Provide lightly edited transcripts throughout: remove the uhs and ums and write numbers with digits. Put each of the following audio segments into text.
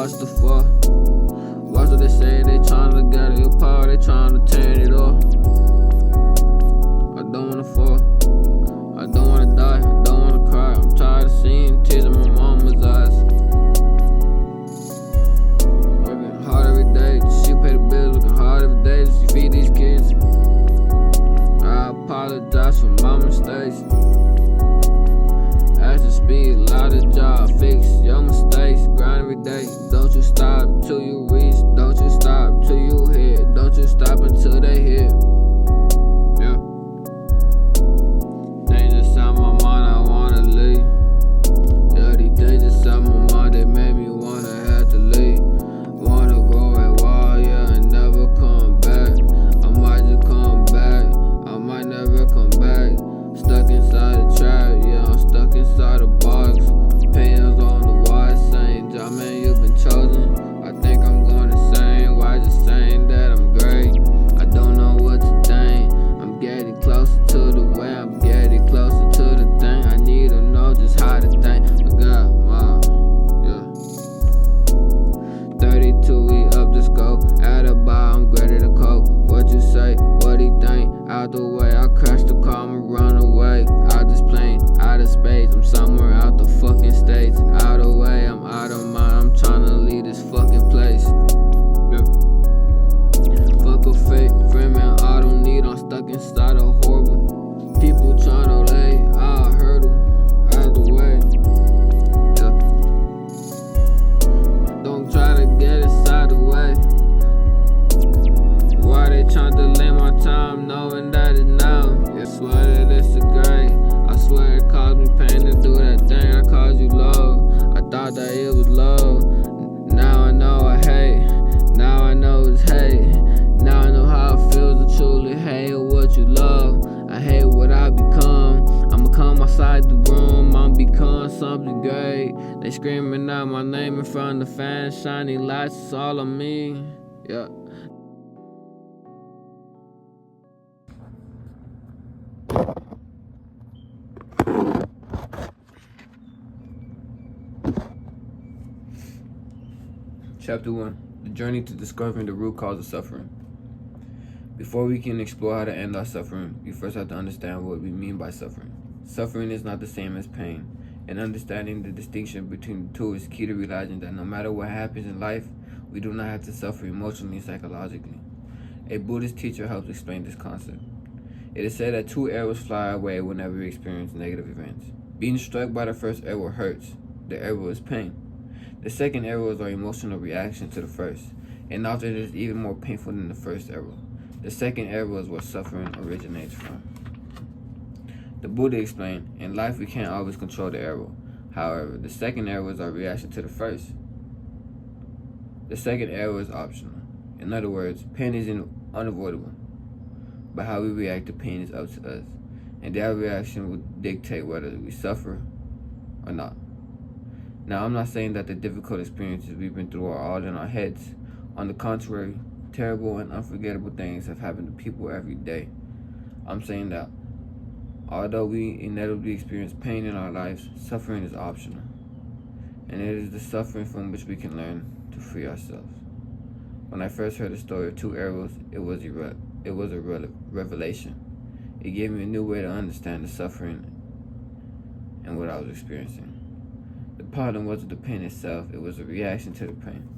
watch the fall. Watch what they say, they tryna get your power, they tryna turn it off. I don't wanna fall, I don't wanna die, I don't wanna cry. I'm tired of seeing tears in my mama's eyes. Working hard every day, just she pay the bills. Working hard every day, just she feed these kids. I apologize for my mistakes. Ask to speed, louder job, fix your mistakes. Grind every day, don't you stop till you reach. Don't you stop till you hit. Don't you stop until they hit. Yeah. Things inside my mind, I wanna leave. Yeah, these things inside my mind, they made me wanna have to leave. Wanna go at wall, yeah, and never come back. I might just come back, I might never come back. Stuck inside the trap, yeah, I'm stuck inside the box. Pains on the wall, saying, "Ja, man, you've been chosen." I think I'm going insane, why just saying that I'm great? I don't know what to think. I'm getting closer to the way, I'm getting closer to the thing. I need to know just how to think. I got my, yeah. 32, we up, just go. At a bar, I'm ready to cope. What you say, what he think? Out the way, I crashed the car, I'ma run away. Out this plane, out of space, I'm somewhere out the fucking States. Out of way, I'm out of mind, I'm tryna leave this fucking place. Yeah. Fuck a fake friend, man, I don't need, I'm stuck inside a horrible. People tryna lay, I heard them, out of the way. Yeah. Don't try to get inside the way. Why they tryna delay my time, knowing that it's now? I swear that it's a great. I swear it caused me pain to do that thing. I caused you love. I thought that it was love. Now I know I hate. Now I know it's hate. Now I know how it feels to truly hate what you love. I hate what I become. I'ma come outside the room. I'ma become something great. They screaming out my name in front of the fans. Shining lights, it's all on me. Yeah. Chapter 1. The journey to discovering the root cause of suffering. Before we can explore how to end our suffering, we first have to understand what we mean by suffering. Suffering is not the same as pain, and understanding the distinction between the two is key to realizing that no matter what happens in life, we do not have to suffer emotionally and psychologically. A Buddhist teacher helps explain this concept. It is said that two arrows fly away whenever we experience negative events. Being struck by the first arrow hurts. The arrow is pain. The second arrow is our emotional reaction to the first, and often it is even more painful than the first arrow. The second arrow is where suffering originates from. The Buddha explained, in life we can't always control the arrow. However, the second arrow is our reaction to the first. The second arrow is optional. In other words, pain isn't unavoidable, but how we react to pain is up to us, and that reaction will dictate whether we suffer or not. Now, I'm not saying that the difficult experiences we've been through are all in our heads. On the contrary, terrible and unforgettable things have happened to people every day. I'm saying that although we inevitably experience pain in our lives, suffering is optional, and it is the suffering from which we can learn to free ourselves. When I first heard the story of two arrows, it was a revelation. It gave me a new way to understand the suffering and what I was experiencing. The problem wasn't the pain itself, it was a reaction to the pain.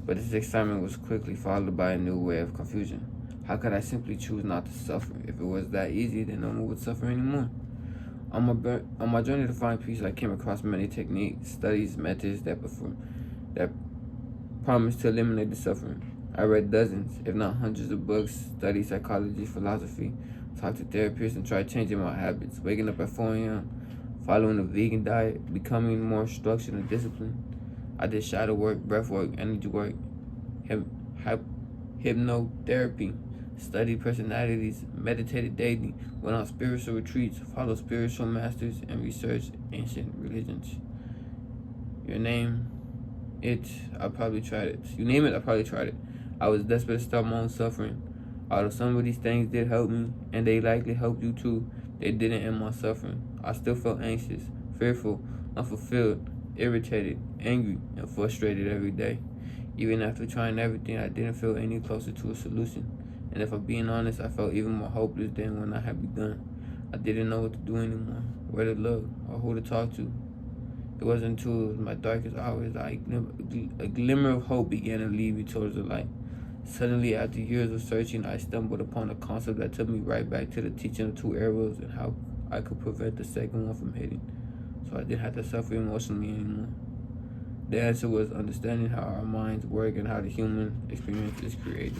But this excitement was quickly followed by a new way of confusion. How could I simply choose not to suffer? If it was that easy, then no one would suffer anymore. On my journey to find peace, I came across many techniques, studies, methods that promise to eliminate the suffering. I read dozens, if not hundreds of books, studied psychology, philosophy, talked to therapists, and tried changing my habits, waking up at 4 a.m., following a vegan diet, becoming more structured and disciplined. I did shadow work, breath work, energy work, hypnotherapy, studied personalities, meditated daily, went on spiritual retreats, followed spiritual masters, and researched ancient religions. You name it, I probably tried it. You name it, I probably tried it. I was desperate to stop my own suffering. Although some of these things did help me, and they likely helped you too, they didn't end my suffering. I still felt anxious, fearful, unfulfilled, irritated, angry, and frustrated every day. Even after trying everything, I didn't feel any closer to a solution. And if I'm being honest, I felt even more hopeless than when I had begun. I didn't know what to do anymore, where to look, or who to talk to. It wasn't until it was my darkest hours that a glimmer of hope began to lead me towards the light. Suddenly, after years of searching, I stumbled upon a concept that took me right back to the teaching of two arrows and how I could prevent the second one from hitting, so I didn't have to suffer emotionally anymore. The answer was understanding how our minds work and how the human experience is created.